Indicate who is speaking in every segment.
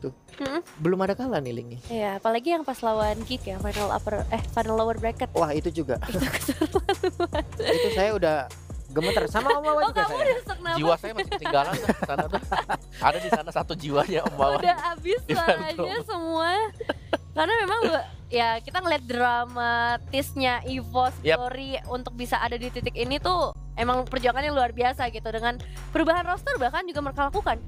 Speaker 1: Tuh, belum ada kalah nih Link nih.
Speaker 2: Iya, apalagi yang pas lawan Geek ya, final lower bracket.
Speaker 1: Wah itu juga.
Speaker 2: Itu keseruan banget.
Speaker 1: Itu saya udah gemeter sama Om Wawa
Speaker 2: Oh,
Speaker 1: juga
Speaker 2: kamu
Speaker 1: saya.
Speaker 2: udah senang
Speaker 3: Jiwa saya masih ketinggalan tuh di sana tuh. Ada di sana satu jiwanya Om Wawan.
Speaker 2: udah habis
Speaker 3: Di
Speaker 2: suaranya
Speaker 3: Velodrome.
Speaker 2: semua. Karena memang ya kita ngeliat dramatisnya EVOS
Speaker 3: Yap.
Speaker 2: Glory untuk bisa ada di titik ini tuh emang perjuangannya luar biasa gitu, dengan perubahan roster bahkan juga mereka lakukan.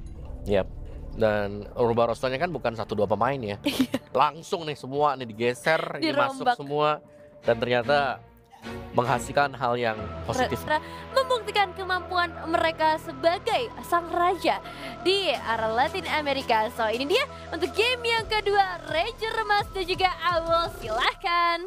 Speaker 3: Yap. Dan rubah rosternya kan bukan 1-2 pemain ya. Langsung nih semua nih digeser, ini masuk
Speaker 2: Dirombak.
Speaker 3: semua. Dan ternyata menghasilkan hal yang positif.
Speaker 2: Membuktikan kemampuan mereka sebagai sang raja di area Latin Amerika. So ini dia untuk game yang kedua, Ranger Mas dan juga Awol, silahkan.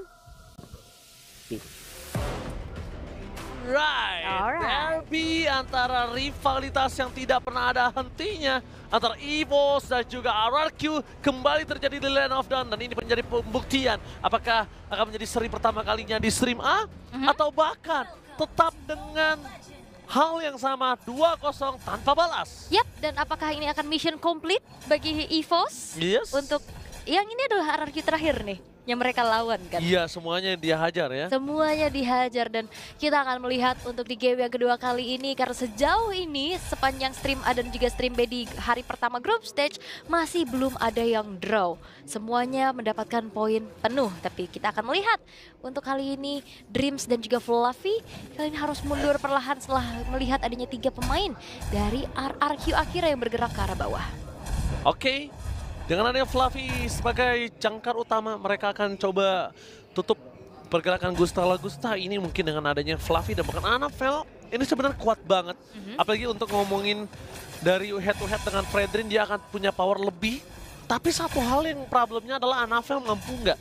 Speaker 4: Right, derby antara rivalitas yang tidak pernah ada hentinya antara EVOS dan juga RRQ kembali terjadi di Land of Dawn, dan ini menjadi pembuktian apakah akan menjadi seri pertama kalinya di stream A atau bahkan tetap dengan hal yang sama 2-0 tanpa balas.
Speaker 2: Yap, dan apakah ini akan mission complete bagi EVOS?
Speaker 4: Yes.
Speaker 2: Untuk yang ini adalah RRQ terakhir nih yang mereka lawan kan.
Speaker 4: Iya, semuanya yang dia hajar ya.
Speaker 2: Semuanya dihajar, dan kita akan melihat untuk di game yang kedua kali ini, karena sejauh ini sepanjang stream A dan juga stream B di hari pertama group stage masih belum ada yang draw. Semuanya mendapatkan poin penuh, tapi kita akan melihat untuk kali ini Dreams dan juga Fluffy kali ini harus mundur perlahan setelah melihat adanya 3 pemain dari RRQ Akira yang bergerak ke arah bawah.
Speaker 4: Oke, dengan adanya Fluffy sebagai jangkar utama, mereka akan coba tutup pergerakan Gusta Lagusta ini mungkin dengan adanya Fluffy dan bahkan Annabelle. Ini sebenarnya kuat banget, apalagi untuk ngomongin dari head to head dengan Fredrin, dia akan punya power lebih. Tapi satu hal yang problemnya adalah Annabelle mampu nggak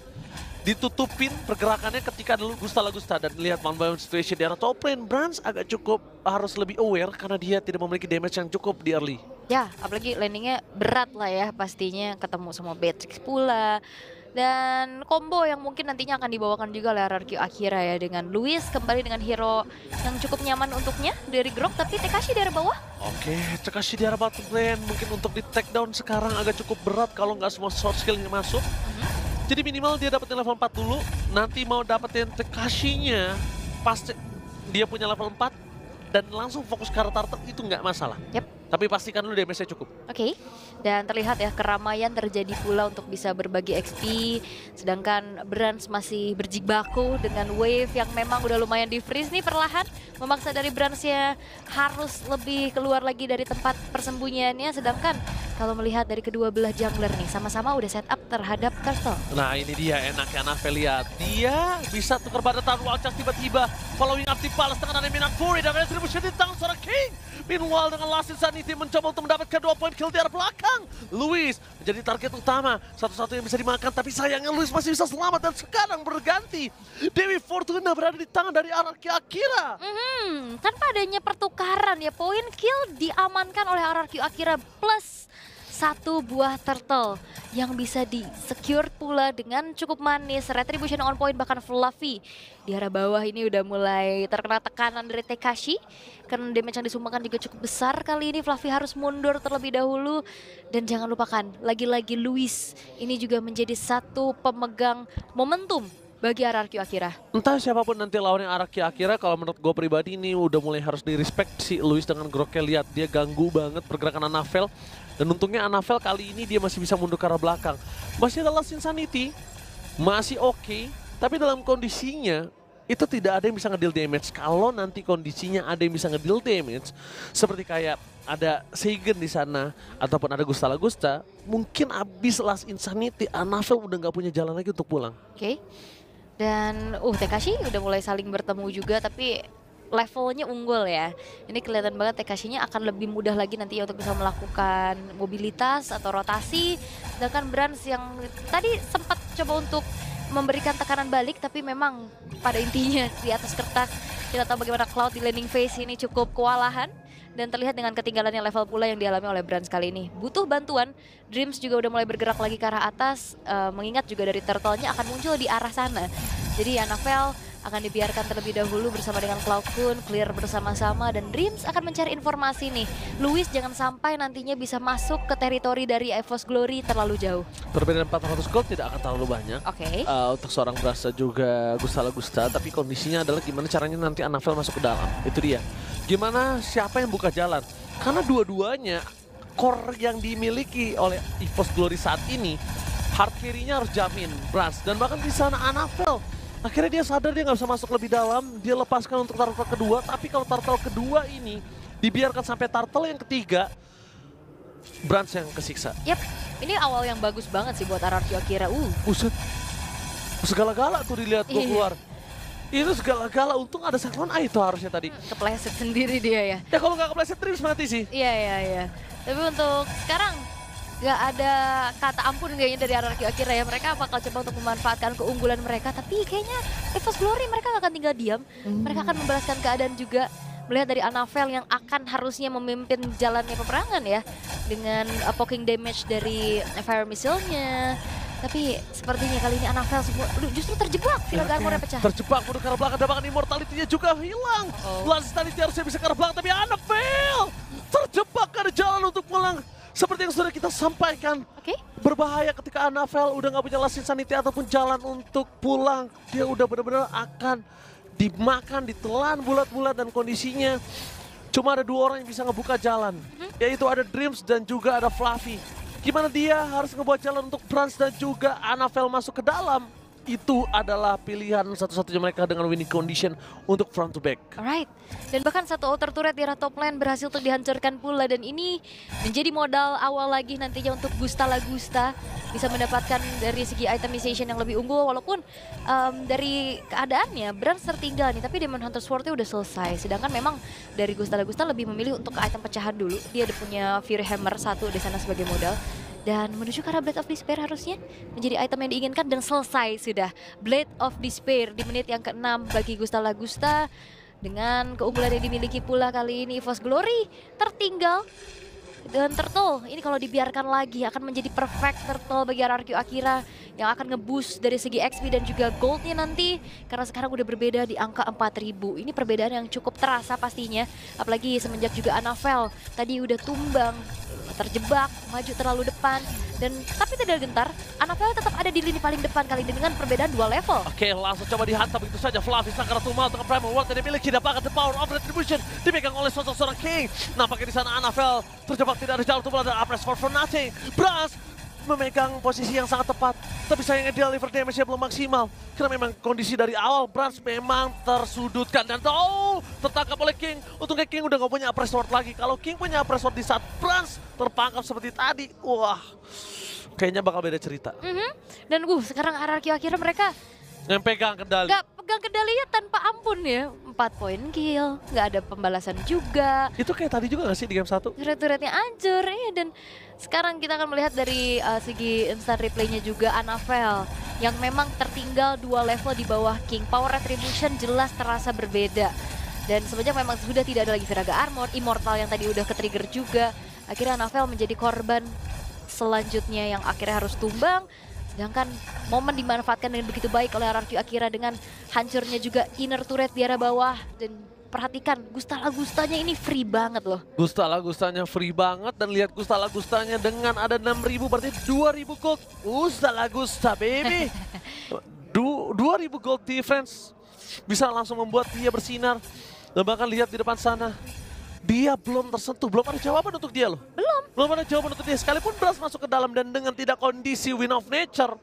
Speaker 4: ditutupin pergerakannya ketika dulu Gusta Lagusta, dan lihat one by one situation di arah top lane. Brans agak cukup harus lebih aware karena dia tidak memiliki damage yang cukup di early.
Speaker 2: Ya, apalagi landingnya berat lah ya pastinya, ketemu sama Beatrix pula. Dan combo yang mungkin nantinya akan dibawakan juga oleh RRQ Akira ya, dengan Luis kembali dengan hero yang cukup nyaman untuknya dari Grok, tapi Tekashi dari bawah.
Speaker 4: Oke, Tekashi di arah bottom lane mungkin untuk di take down sekarang agak cukup berat kalau nggak semua short skillnya masuk. Jadi minimal dia dapetin level 4 dulu, nanti mau dapetin Tekashinya pasti dia punya level 4 dan langsung fokus ke arah turtle itu nggak masalah.
Speaker 2: Yep.
Speaker 4: Tapi pastikan dulu damage-nya cukup.
Speaker 2: Oke, dan terlihat ya keramaian terjadi pula untuk bisa berbagi XP, sedangkan Brans masih berjibaku dengan wave yang memang udah lumayan di freeze nih perlahan, memaksa dari Bransnya harus lebih keluar lagi dari tempat persembunyiannya, sedangkan kalau melihat dari kedua belah jungler nih sama-sama udah setup terhadap Turtle.
Speaker 4: Nah ini dia enaknya Annabelle, lihat dia bisa tukar badatan Wildcats tiba-tiba following up dibalas dengan Minat Fury dan retribution di tangan seorang King. Meanwhile dengan Last Insanity mencoba untuk mendapatkan 2 poin kill di arah belakang. Luis menjadi target utama, satu-satu yang bisa dimakan, tapi sayangnya Luis masih bisa selamat dan sekarang berganti. Dewi Fortuna berada di tangan dari RRQ Akira.
Speaker 2: Tanpa adanya pertukaran ya, poin kill diamankan oleh RRQ Akira plus 1 buah turtle yang bisa di-secure pula dengan cukup manis. Retribution on point, bahkan Fluffy di arah bawah ini udah mulai terkena tekanan dari Tekashi karena damage yang disumbangkan juga cukup besar. Kali ini Fluffy harus mundur terlebih dahulu, dan jangan lupakan lagi-lagi Luis ini juga menjadi satu pemegang momentum bagi RRQ Akira.
Speaker 4: Entah siapapun nanti lawannya RRQ Akira, kalau menurut gue pribadi ini udah mulai harus di-respect si Luis dengan groknya. Lihat dia ganggu banget pergerakan Annabelle. Dan untungnya Annabelle kali ini dia masih bisa mundur ke arah belakang. Masih ada Last Insanity, masih oke, tapi dalam kondisinya itu tidak ada yang bisa ngedeal damage. Kalau nanti kondisinya ada yang bisa ngedeal damage, seperti kayak ada Seigen di sana ataupun ada Gusta Lagusta, mungkin abis Last Insanity, Annabelle udah nggak punya jalan lagi untuk pulang.
Speaker 2: Oke. Dan Tekashi udah mulai saling bertemu juga, tapi levelnya unggul ya. Ini kelihatan banget Tekashinya akan lebih mudah lagi nantinya untuk bisa melakukan mobilitas atau rotasi. Sedangkan Brans yang tadi sempat coba untuk memberikan tekanan balik, tapi memang pada intinya di atas kertas kita tahu bagaimana Cloud di landing phase ini cukup kewalahan. Dan terlihat dengan ketinggalannya level pula yang dialami oleh Brans kali ini. Butuh bantuan, Dreams juga udah mulai bergerak lagi ke arah atas, mengingat juga dari turtle-nya akan muncul di arah sana. Jadi Annabelle akan dibiarkan terlebih dahulu bersama dengan Cloud9, clear bersama-sama, dan Dreams akan mencari informasi nih. Luis jangan sampai nantinya bisa masuk ke teritori dari EVOS Glory terlalu jauh.
Speaker 4: Perbedaan 400 gold tidak akan terlalu banyak.
Speaker 2: Oke.
Speaker 4: Untuk seorang Brasa juga Gusta Lagusta, tapi kondisinya adalah gimana caranya nanti Anavel masuk ke dalam. Itu dia. Gimana siapa yang buka jalan? Karena dua-duanya core yang dimiliki oleh EVOS Glory saat ini, hard carry-nya harus jamin Brans, dan bahkan di sana Anavel akhirnya dia sadar dia nggak bisa masuk lebih dalam, dia lepaskan untuk turtle kedua, tapi kalau turtle kedua ini dibiarkan sampai turtle yang ketiga, Brans yang kesiksa.
Speaker 2: Yap, ini awal yang bagus banget sih buat RRQ Akira.
Speaker 4: Buset, segala-gala tuh dilihat gua
Speaker 2: Iya.
Speaker 4: keluar. Itu segala-gala, untung ada Cyclone Eye itu harusnya tadi.
Speaker 2: Kepleset sendiri dia ya.
Speaker 4: Ya kalau nggak kepleset Dreams mati sih.
Speaker 2: Iya. Tapi untuk sekarang nggak ada kata ampun kayaknya dari RRQ Akira ya. Mereka bakal coba untuk memanfaatkan keunggulan mereka. Tapi kayaknya EVOS Glory mereka nggak akan tinggal diam. Mereka akan membalaskan keadaan juga. Melihat dari Anavel yang akan harusnya memimpin jalannya peperangan ya. Dengan poking damage dari fire missile-nya. Tapi sepertinya kali ini Anavel semua justru terjebak. Viral Armor-nya pecah.
Speaker 4: Terjebak mudah ke arah belakang dan bahkan immortality-nya juga hilang. Lancetality harusnya bisa ke arah belakang tapi Anavel terjebak ke arah jalan untuk pulang. Seperti yang sudah kita sampaikan.
Speaker 2: Oke.
Speaker 4: Berbahaya ketika Anavel udah nggak punya last insanity ataupun jalan untuk pulang. Dia udah benar-benar akan dimakan, ditelan bulat-bulat dan kondisinya cuma ada dua orang yang bisa ngebuka jalan. Yaitu ada Dreams dan juga ada Fluffy. Gimana dia harus ngebuat jalan untuk Brans dan juga Anavel masuk ke dalam. Itu adalah pilihan satu-satunya mereka dengan winning condition untuk front to back.
Speaker 2: Alright, dan bahkan satu outer turret di arah top lane berhasil untuk dihancurkan pula, dan ini menjadi modal awal lagi nantinya untuk Gusta Lagusta bisa mendapatkan dari segi itemization yang lebih unggul, walaupun dari keadaannya Brans tertinggal nih, tapi Demon Hunter Sword-nya udah selesai, sedangkan memang dari Gusta Lagusta lebih memilih untuk ke item pecahan dulu. Dia ada punya Fury Hammer 1 di sana sebagai modal. Dan menuju ke arah Blade of Despair harusnya menjadi item yang diinginkan, dan selesai sudah Blade of Despair di menit yang ke-6 bagi Gusta Lagusta. Dengan keunggulan yang dimiliki pula kali ini EVOS Glory tertinggal. Dan Turtle ini kalau dibiarkan lagi akan menjadi perfect Turtle bagi RRQ Akira yang akan nge-boost dari segi XP dan juga goldnya nanti, karena sekarang udah berbeda di angka 4000. Ini perbedaan yang cukup terasa pastinya, apalagi semenjak juga Anavel tadi udah tumbang, terjebak, maju terlalu depan, dan tapi tidak gentar, Anavel tetap ada di lini paling depan kali ini dengan perbedaan 2 level.
Speaker 4: Oke, langsung coba dihantam begitu saja. Fluffy Sakara Tumal dengan Primal World yang dimiliki, dapatkan the power of retribution dipegang oleh sosok seorang King. Nampaknya di sana Anavel terjebak, tidak ada jalan untuk melakukan Apres for nothing. Brans memegang posisi yang sangat tepat, tapi sayangnya deliver damage-nya belum maksimal. Karena memang kondisi dari awal Brans memang tersudutkan dan tertangkap oleh King. Untungnya King udah gak punya Apres Sword lagi. Kalau King punya Apres Sword di saat Brans terpangkap seperti tadi, wah, kayaknya bakal beda cerita.
Speaker 2: Dan sekarang RRQ Akira mereka
Speaker 4: Yang pegang kendali.
Speaker 2: nggak pegang kendalinya tanpa ampun ya. 4 poin kill, nggak ada pembalasan juga.
Speaker 4: Itu kayak tadi juga gak sih di game 1?
Speaker 2: Turret-turretnya hancur ya, dan sekarang kita akan melihat dari segi instant replaynya juga Anavel yang memang tertinggal 2 level di bawah King. Power retribution jelas terasa berbeda, dan semenjak memang sudah tidak ada lagi Viraga Armor, Immortal yang tadi udah ke-trigger juga, akhirnya Anavel menjadi korban selanjutnya yang akhirnya harus tumbang. Sedangkan momen dimanfaatkan dengan begitu baik oleh RRQ Akira dengan hancurnya juga inner turret di arah bawah. Dan perhatikan, Gusta Lagustanya ini free banget loh.
Speaker 4: Gusta Lagustanya free banget, dan lihat Gusta Lagustanya dengan ada 6.000 berarti 2.000 gold. Gusta Lagusta baby. 2.000 gold difference bisa langsung membuat dia bersinar. Dan bahkan lihat di depan sana, dia belum tersentuh, belum ada jawaban untuk dia loh. Belum ada jawaban untuk dia, sekalipun Brans masuk ke dalam dan dengan tidak kondisi Win of Nature.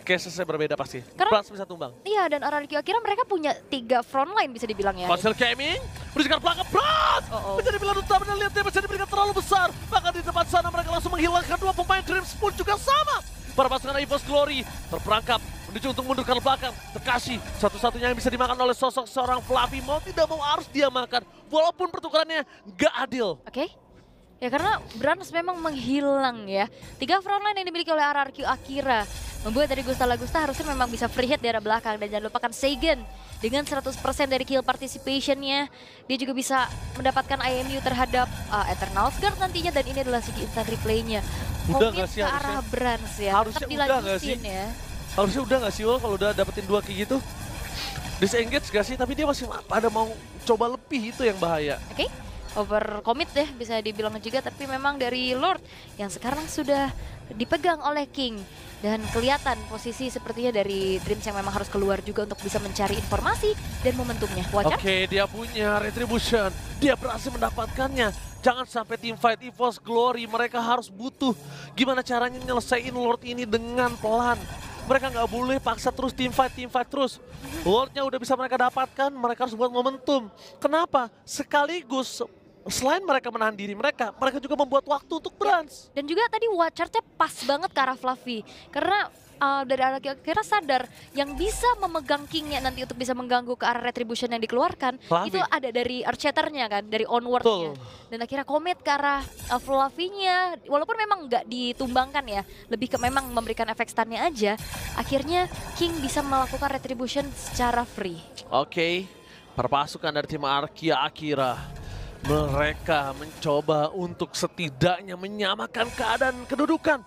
Speaker 4: Case-nya berbeda pasti.
Speaker 2: Karena-
Speaker 4: Brans bisa tumbang.
Speaker 2: Iya, dan RRQ Akira mereka punya 3 frontline bisa dibilang ya.
Speaker 4: Konsil Gaming, berikan belakang Brans! Menjadi pilihan utama dan lihat dia bisa diberikan terlalu besar. Bahkan di depan sana mereka langsung menghilangkan 2 pemain. Dreams pun juga sama. Para pasukan EVOS Glory terperangkap, menuju untuk mundur ke belakang. Tekashi, satu-satunya yang bisa dimakan oleh sosok seorang Fluffy. Mau tidak mau harus dia makan, walaupun pertukarannya gak adil.
Speaker 2: Oke. Ya karena Brans memang menghilang ya. 3 frontline yang dimiliki oleh RRQ Akira membuat dari Gusta Lagusta harusnya memang bisa free hit di arah belakang. Dan jangan lupakan Seigen dengan 100% dari kill participationnya. Dia juga bisa mendapatkan IMU terhadap Eternal Guard nantinya, dan ini adalah segi instant replaynya.
Speaker 4: Udah
Speaker 2: Komit
Speaker 4: nggak sih
Speaker 2: ke arah
Speaker 4: harusnya?
Speaker 2: Brans ya.
Speaker 4: Harusnya
Speaker 2: Tetap
Speaker 4: udah nggak
Speaker 2: dilanjutin
Speaker 4: sih?
Speaker 2: ya.
Speaker 4: Harusnya udah gak sih Wol kalau udah dapetin 2 kayak gitu? disengage gak sih? Tapi dia masih ada mau coba lebih, itu yang bahaya.
Speaker 2: Oke, overcommit deh bisa dibilang juga, tapi memang dari Lord yang sekarang sudah dipegang oleh King. Dan kelihatan posisi sepertinya dari Dreams yang memang harus keluar juga untuk bisa mencari informasi dan momentumnya. Wajar?
Speaker 4: Oke, dia punya Retribution. Dia berhasil mendapatkannya. Jangan sampai teamfight EVOS Glory, mereka harus butuh gimana caranya nyelesain Lord ini dengan pelan. Mereka nggak boleh paksa terus teamfight terus. Lordnya udah bisa mereka dapatkan, mereka harus buat momentum. Kenapa? Sekaligus selain mereka menahan diri mereka juga membuat waktu untuk Brans.
Speaker 2: Dan juga tadi watch-nya pas banget ke arah Fluffy. Karena dari arah kira sadar yang bisa memegang Kingnya nanti untuk bisa mengganggu ke arah Retribution yang dikeluarkan.
Speaker 4: Fluffy.
Speaker 2: Itu ada dari Archeternya kan, dari onwardnya. Dan akhirnya commit ke arah Fluffy-nya. Walaupun memang nggak ditumbangkan ya, lebih ke memang memberikan efek stunnya aja. Akhirnya King bisa melakukan Retribution secara free.
Speaker 4: Oke, perpasukan dari tim Arkia Akira. Mereka mencoba untuk setidaknya menyamakan keadaan kedudukan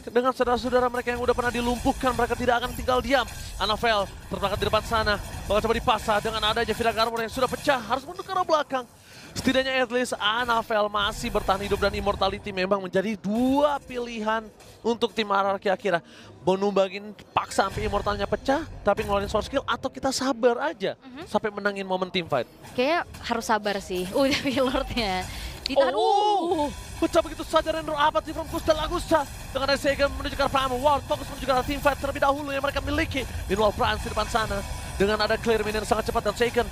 Speaker 4: dengan saudara-saudara mereka yang udah pernah dilumpuhkan. Mereka tidak akan tinggal diam. Anavel tertangkap di depan sana, bakal coba dipasang dengan adanya Vilag Armor yang sudah pecah, harus mundur ke arah belakang. Setidaknya at least Anavel masih bertahan hidup dan Immortality memang menjadi dua pilihan untuk tim Araki Akira. Mau numbangin paksa sampai Immortalnya pecah, tapi ngeluarin source skill, atau kita sabar aja sampai menangin momen team fight.
Speaker 2: Kayaknya harus sabar sih. Tapi Lordnya ditahan.
Speaker 4: Pecah begitu saja Render Apathy from Gusta Lagusta. Dengan ada Sega menuju ke arah Prime World, fokus menuju ke arah team fight terlebih dahulu yang mereka miliki. Meanwhile Brans di depan sana, dengan ada clear minion sangat cepat dan Seiken.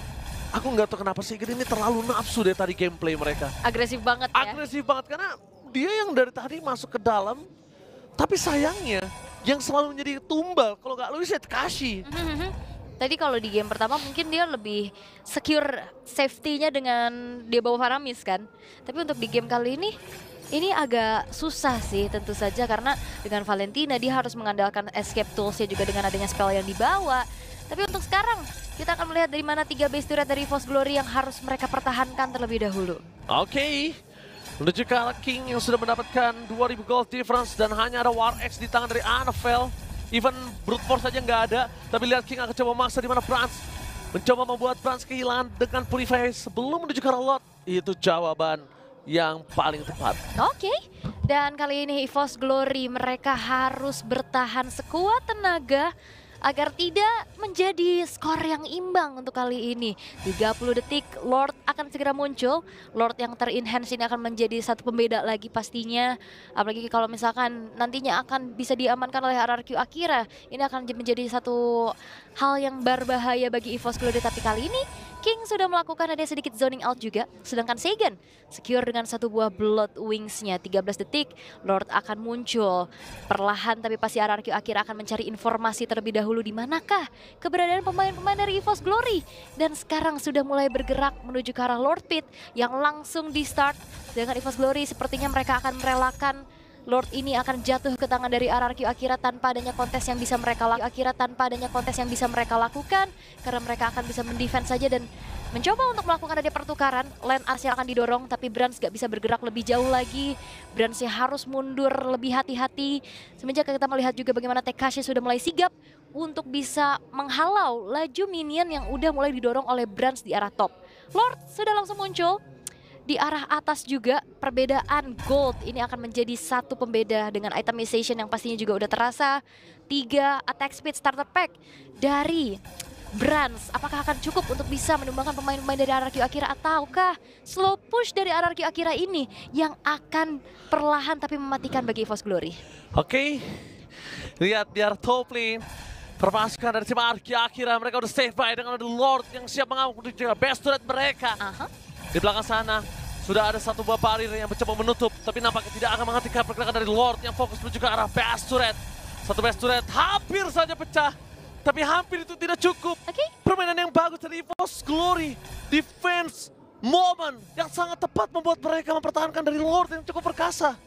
Speaker 4: Aku nggak tahu kenapa Seiken ini terlalu nafsu deh tadi gameplay mereka.
Speaker 2: Agresif banget ya.
Speaker 4: Agresif banget karena dia yang dari tadi masuk ke dalam, tapi sayangnya yang selalu menjadi tumbal kalau nggak Luis ya Takashi.
Speaker 2: Tadi kalau di game pertama mungkin dia lebih secure safety-nya dengan dia bawa Faramis kan. Tapi untuk di game kali ini agak susah sih tentu saja karena dengan Valentina dia harus mengandalkan escape tools-nya juga dengan adanya spell yang dibawa. Tapi untuk sekarang kita akan melihat dari mana 3 base turret dari EVOS Glory yang harus mereka pertahankan terlebih dahulu.
Speaker 4: Oke. Menuju ke arah King yang sudah mendapatkan 2000 gold difference dan hanya ada War X di tangan dari Anavel. Even Brute Force saja nggak ada, tapi lihat King akan coba memaksa di mana Brans mencoba membuat Brans kehilangan dengan Purify sebelum menuju ke arah Lot. Itu jawaban yang paling tepat.
Speaker 2: Oke. Dan kali ini EVOS Glory mereka harus bertahan sekuat tenaga agar tidak menjadi skor yang imbang untuk kali ini. 30 detik, Lord akan segera muncul. Lord yang ter-enhance ini akan menjadi satu pembeda lagi pastinya. Apalagi kalau misalkan nantinya akan bisa diamankan oleh RRQ Akira. Ini akan menjadi satu hal yang berbahaya bagi EVOS Glory. Tapi kali ini King sudah melakukan ada sedikit zoning out juga. Sedangkan Seigen secure dengan satu buah Blood Wings-nya. 13 detik, Lord akan muncul. Perlahan tapi pasti RRQ Akira akan mencari informasi terlebih dahulu di manakah keberadaan pemain-pemain dari EVOS Glory. Dan sekarang sudah mulai bergerak menuju ke arah Lord Pit yang langsung di start. Dengan EVOS Glory sepertinya mereka akan merelakan Lord ini akan jatuh ke tangan dari RRQ Akira tanpa adanya kontes yang bisa mereka lakukan karena mereka akan bisa mendefense saja dan mencoba untuk melakukan ada pertukaran. Lane Arce akan didorong tapi Brans gak bisa bergerak lebih jauh lagi. Bransnya harus mundur lebih hati-hati. Semenjak kita melihat juga bagaimana Tekashi sudah mulai sigap untuk bisa menghalau laju minion yang udah mulai didorong oleh Brans di arah top. Lord sudah langsung muncul. Di arah atas juga perbedaan gold ini akan menjadi satu pembeda dengan itemization yang pastinya juga udah terasa. 3 attack speed starter pack dari Brans. Apakah akan cukup untuk bisa menumbangkan pemain-pemain dari RRQ Akira ataukah slow push dari RRQ Akira ini yang akan perlahan tapi mematikan bagi EVOS Glory?
Speaker 4: Oke. Lihat biar top lane. Perpasukan dari tim RRQ Akira mereka udah save by dengan ada Lord yang siap mengamuk di best turret mereka. Di belakang sana sudah ada satu buah barrier yang mencoba menutup, tapi nampaknya tidak akan menghentikan pergerakan dari Lord yang fokus menuju ke arah base turret. Satu base turret hampir saja pecah, tapi hampir itu tidak cukup. Permainan yang bagus dari EVOS Glory, defense moment yang sangat tepat membuat mereka mempertahankan dari Lord yang cukup perkasa.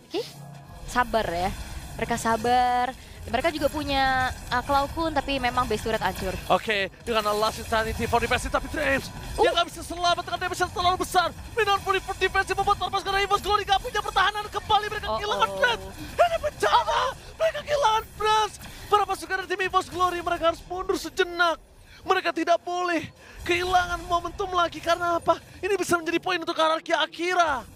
Speaker 2: Sabar ya, mereka sabar. Mereka juga punya Claw Kun tapi memang base turret hancur.
Speaker 4: Oke, dengan last insanity for defense tapi Dreams dia nggak bisa selamat dengan damage yang terlalu besar. Minor for defense membuat perpasukan dari EVOS Glory nggak punya pertahanan kembali. Mereka kehilangan Brans. Ini bencana. Mereka kehilangan Brans. Para pasukan dari tim EVOS Glory mereka harus mundur sejenak. Mereka tidak boleh kehilangan momentum lagi karena apa? Ini bisa menjadi poin untuk RRQ Akira.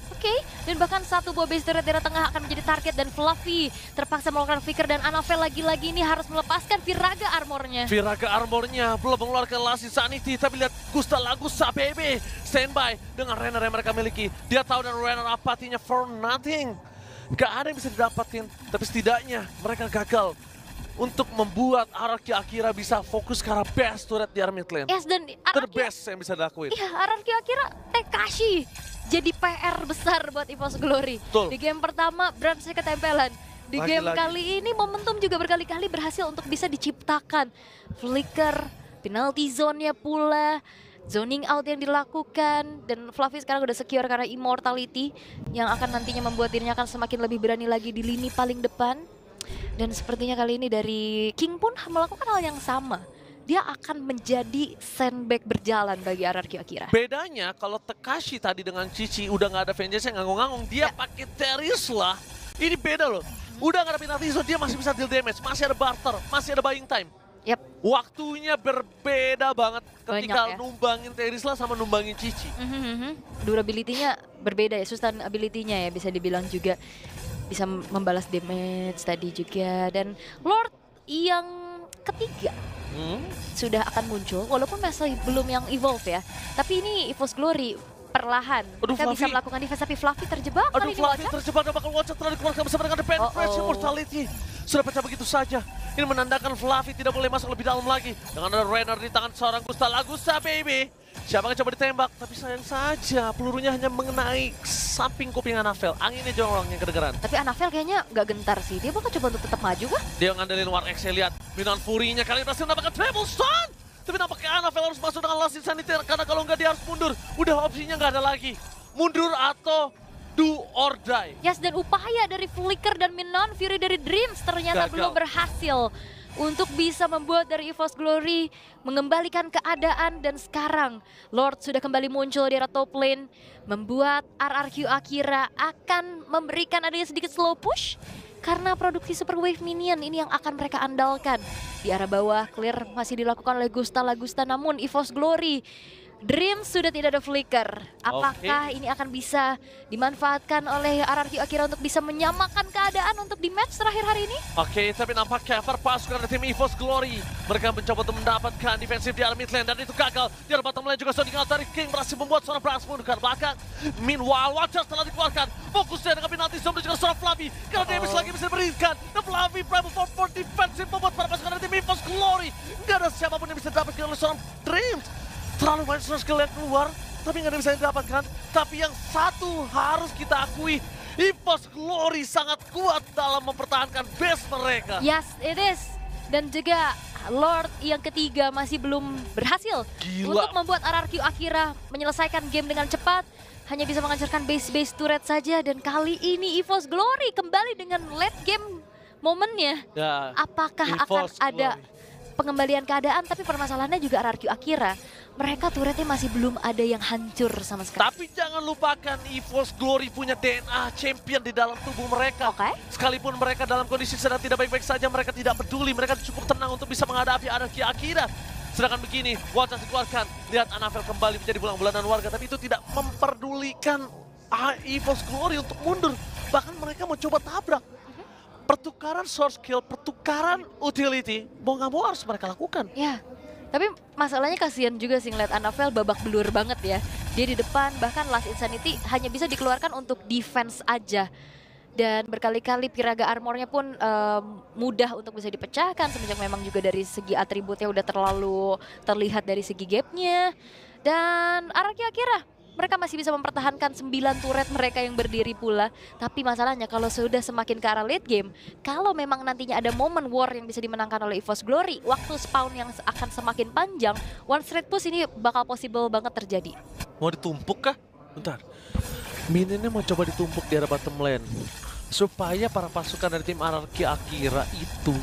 Speaker 2: Oke, dan bahkan satu buah base turret daerah tengah akan menjadi target dan Fluffy terpaksa melakukan flicker dan Anavel lagi-lagi ini harus melepaskan Viraga armornya.
Speaker 4: Viraga armornya belum mengeluarkan Last Insanity, tapi lihat Gusta Lagusa BB standby dengan Renner yang mereka miliki. Dia tahu dan Renner apatinya for nothing. Gak ada yang bisa didapatin, tapi setidaknya mereka gagal untuk membuat RRQ Akira bisa fokus ke arah best turret di area mid lane.
Speaker 2: Yes, dan
Speaker 4: The
Speaker 2: RRQ,
Speaker 4: best yang bisa dilakuin.
Speaker 2: iya, RRQ Akira Tekashi jadi PR besar buat EVOS Glory.
Speaker 4: Betul.
Speaker 2: Di game pertama Brandsnya ketempelan. Di game
Speaker 4: Lagi-lagi.
Speaker 2: kali ini momentum juga berkali-kali berhasil untuk bisa diciptakan. Flicker, penalty zone-nya pula, zoning out yang dilakukan, dan Fluffy sekarang udah secure karena immortality yang akan nantinya membuat dirinya akan semakin lebih berani lagi di lini paling depan. Dan sepertinya kali ini dari King pun melakukan hal yang sama. Dia akan menjadi sandbag berjalan bagi RRQ Akira.
Speaker 4: Bedanya kalau Tekashi tadi dengan Cici udah nggak ada vengeance yang nganggung-nganggung, dia pakai Terisla. Ini beda loh. Udah nggak ada penalty zone, dia masih bisa deal damage, masih ada barter, masih ada buying time.
Speaker 2: Yap.
Speaker 4: Waktunya berbeda banget ketika
Speaker 2: Banyak ya.
Speaker 4: numbangin Terisla sama numbangin Cici.
Speaker 2: Durability-nya berbeda ya, sustainability-nya ya bisa dibilang juga. Bisa membalas damage tadi juga. Dan Lord yang ketiga sudah akan muncul, walaupun masih belum yang evolve ya. Tapi ini EVOS Glory perlahan.
Speaker 4: Aduh,
Speaker 2: Mereka bisa
Speaker 4: Fluffy.
Speaker 2: melakukan defense, tapi Fluffy terjebak
Speaker 4: Aduh,
Speaker 2: kali ini
Speaker 4: Fluffy
Speaker 2: Wajah.
Speaker 4: terjebak dan bakal loncat telah dikeluarkan bersama dengan The Penetration Mortality. Sudah pecah begitu saja. Ini menandakan Fluffy tidak boleh masuk lebih dalam lagi. Dengan ada Renner di tangan seorang Gusta Lagusa baby. Siapa yang coba ditembak, tapi sayang saja pelurunya hanya mengenai samping kuping Anavel. Anginnya jorong yang kedengeran.
Speaker 2: Tapi Anavel kayaknya nggak gentar sih. Dia bakal coba untuk tetap maju kah?
Speaker 4: Dia ngandelin War X, lihat. Minan Fury-nya kali ini berhasil mendapatkan Treble Stun. Tapi nampaknya Anavel harus masuk dengan Last Insanity karena kalau nggak dia harus mundur. Udah opsinya nggak ada lagi. Mundur atau do or die.
Speaker 2: Yes, dan upaya dari Flicker dan Minon Fury dari Dreams ternyata
Speaker 4: Gagal.
Speaker 2: belum berhasil untuk bisa membuat dari EVOS Glory mengembalikan keadaan. Dan sekarang Lord sudah kembali muncul di arah top lane, membuat RRQ Akira akan memberikan adanya sedikit slow push karena produksi Super Wave Minion ini yang akan mereka andalkan. Di arah bawah clear masih dilakukan oleh Gusta Lagusta, namun EVOS Glory Dreams sudah tidak ada flicker. Apakah ini akan bisa dimanfaatkan oleh RRQ Akira untuk bisa menyamakan keadaan untuk di match terakhir hari ini?
Speaker 4: Oke, tapi nampaknya pasukan dari tim EVOS Glory. Mereka mencoba untuk mendapatkan defensif di arah mid lane dan itu gagal. Di arah bottom lane juga sounding out dari King berhasil membuat seorang Brass menggunakan belakang. Meanwhile, Watcher telah dikeluarkan. Fokusnya dengan penalti zone juga seorang Fluffy. Karena damage lagi bisa diberikan. Dan Fluffy Primal for defensif membuat para pasukan dari tim EVOS Glory. Nggak ada siapapun yang bisa didapatkan oleh seorang Dreams. Terlalu banyak skill yang keluar, tapi nggak ada bisa didapatkan. Tapi yang satu harus kita akui, EVOS Glory sangat kuat dalam mempertahankan base mereka.
Speaker 2: Yes, it is. Dan juga Lord yang ketiga masih belum berhasil untuk membuat RRQ Akira menyelesaikan game dengan cepat. Hanya bisa menghancurkan base-base turret saja. Dan kali ini EVOS Glory kembali dengan late game momennya.
Speaker 4: Ya,
Speaker 2: Apakah akan
Speaker 4: EVOS
Speaker 2: ada pengembalian keadaan? Tapi permasalahannya juga RRQ Akira, mereka turretnya masih belum ada yang hancur sama sekali.
Speaker 4: Tapi jangan lupakan EVOS Glory punya DNA champion di dalam tubuh mereka.
Speaker 2: Oke.
Speaker 4: Sekalipun mereka dalam kondisi sedang tidak baik-baik saja, mereka tidak peduli. Mereka cukup tenang untuk bisa menghadapi RRQ Akira. Sedangkan begini, Watch dikeluarkan. Lihat Anavel kembali menjadi bulan-bulanan warga, tapi itu tidak memperdulikan EVOS Glory untuk mundur. Bahkan mereka mau coba tabrak. Pertukaran source kill, pertukaran utility, mau nggak mau harus mereka lakukan.
Speaker 2: Ya, tapi masalahnya kasihan juga sih ngeliat Anavel babak belur banget ya. Dia di depan, bahkan Last Insanity hanya bisa dikeluarkan untuk defense aja. Dan berkali-kali Viraga armornya pun mudah untuk bisa dipecahkan. Semenjak memang juga dari segi atributnya udah terlalu terlihat dari segi gapnya. Dan RRQ Akira, mereka masih bisa mempertahankan 9 turret mereka yang berdiri pula. Tapi masalahnya kalau sudah semakin ke arah late game, kalau memang nantinya ada momen war yang bisa dimenangkan oleh EVOS Glory, waktu spawn yang akan semakin panjang, one straight push ini bakal possible banget terjadi.
Speaker 4: Mau ditumpuk kah? Bentar. Minionnya mau coba ditumpuk di arah bottom lane. Supaya para pasukan dari tim RRQ Akira itu,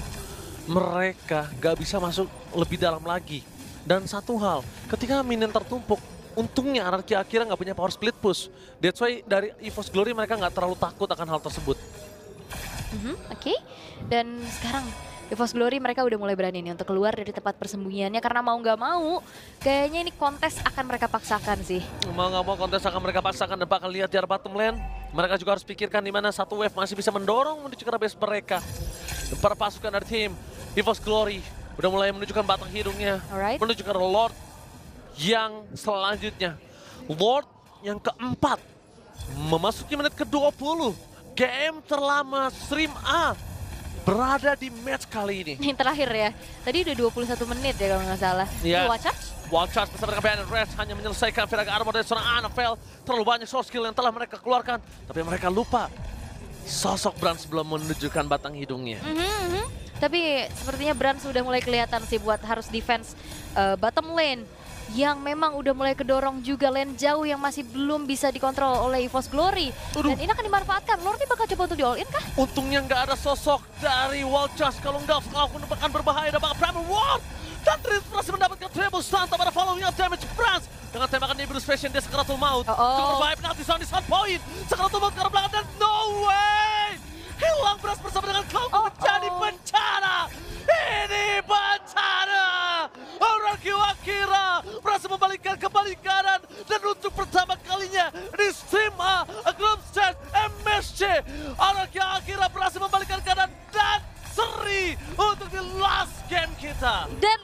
Speaker 4: mereka gak bisa masuk lebih dalam lagi. Dan satu hal, ketika minion tertumpuk, untungnya RRQ Akira nggak punya power split push. That's why dari EVOS Glory mereka nggak terlalu takut akan hal tersebut.
Speaker 2: Oke. Dan sekarang EVOS Glory mereka udah mulai berani nih untuk keluar dari tempat persembunyiannya karena mau nggak mau kayaknya ini kontes akan mereka paksakan sih.
Speaker 4: Mau nggak mau kontes akan mereka paksakan dan bakal lihat di arah bottom lane. Mereka juga harus pikirkan di mana satu wave masih bisa mendorong menuju ke base mereka. Dan para pasukan dari tim EVOS Glory udah mulai menunjukkan batang hidungnya.
Speaker 2: Alright.
Speaker 4: Menuju ke Lord yang selanjutnya. Lord yang keempat. Memasuki menit ke-20. Game terlama Stream A berada di match kali ini.
Speaker 2: Yang terakhir ya, tadi udah 21 menit ya kalau nggak salah.
Speaker 4: Iya.
Speaker 2: Watch out.
Speaker 4: Wild Charge bersama dengan Banner Rest hanya menyelesaikan Viraga Armor dari seorang Anafel. Terlalu banyak source skill yang telah mereka keluarkan. Tapi mereka lupa sosok Brand sebelum menunjukkan batang hidungnya.
Speaker 2: Tapi sepertinya Brand sudah mulai kelihatan sih buat harus defense bottom lane. Yang memang udah mulai kedorong juga lane jauh yang masih belum bisa dikontrol oleh EVOS Glory. Dan ini akan dimanfaatkan. Lord bakal coba untuk di all in kah?
Speaker 4: Untungnya nggak ada sosok dari Wild Charge. Kalau nggak, aku akan berbahaya dan bakal Primal War. Dan Tris berhasil mendapatkan treble stun tanpa ada following up damage Brans. Dengan tembakan Nimbus Fashion dia Sakaratul Maut. Cukup berbahaya penalti sound di sound point. Sakaratul Maut ke arah belakang dan no way! Hilang Brans bersama dengan Cloud menjadi bencana. Ini bencana. Araki Akira berhasil membalikkan kembali kanan. Dan untuk pertama kalinya di Stream A, Group Stage MSC. Araki Akira berhasil membalikkan kanan dan seri untuk di last game kita.
Speaker 2: Dan